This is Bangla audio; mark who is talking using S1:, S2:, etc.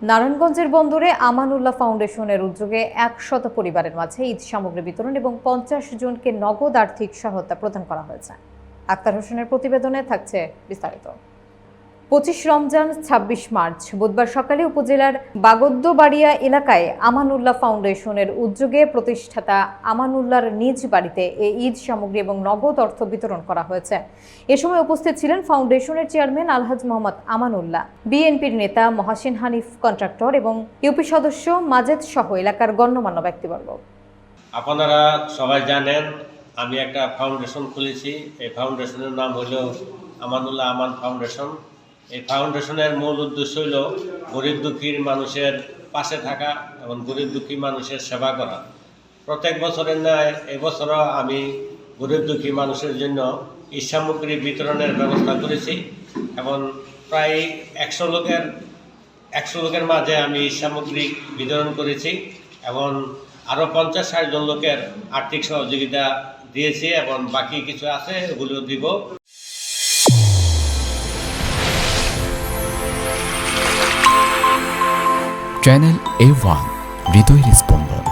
S1: নারায়ণগঞ্জের বন্দরে আমানুল্লাহ ফাউন্ডেশনের উদ্যোগে ১০০ পরিবারের মাঝে ঈদ সামগ্রী বিতরণ এবং ৫০ জনকে নগদ আর্থিক সহায়তা প্রদান করা হয়েছে। আক্তার হোসেনের প্রতিবেদনে থাকছে বিস্তারিত। ২৫ রমজান ২৬ মার্চ বুধবার সকালে উপজেলার বাগদ্যবাড়িয়া এলাকায় আমানুল্লাহ ফাউন্ডেশনের উদ্যোগে প্রতিষ্ঠাতা আমানুল্লাহর নিজ বাড়িতে এই ঈদ সামগ্রী এবং নগদ অর্থ বিতরণ করা হয়েছে। এ সময় উপস্থিত ছিলেন ফাউন্ডেশনের চেয়ারম্যান আলহাজ মোহাম্মদ আমানুল্লাহ, বিএনপির নেতা মহাসিন হানিফ কন্ট্রাক্টর এবং ইউপি সদস্য মাজেদ সহ এলাকার গণ্যমান্য ব্যক্তিবর্গ।
S2: আপনারা সবাই জানেন আমি একটা ফাউন্ডেশন খুলেছি। এই ফাউন্ডেশনের নাম হল আমানুল্লাহ আমান ফাউন্ডেশন। এই ফাউন্ডেশনের মূল উদ্দেশ্য হল গরিব দুঃখীর মানুষের পাশে থাকা এবং গরিব দুঃখী মানুষের সেবা করা। প্রত্যেক বছরের ন্যায় এবছরও আমি গরিব দুঃখী মানুষের জন্য ঈদ সামগ্রী বিতরণের ব্যবস্থা করেছি এবং প্রায় ১০০ লোকের মাঝে আমি ঈদ সামগ্রী বিতরণ করেছি এবং আরও ৫০-৬০ জন লোকের আর্থিক সহযোগিতা দিয়েছি এবং বাকি কিছু আছে ওগুলো দিব।
S3: চ্যানেল A1 হৃদয়ের স্পন্দন।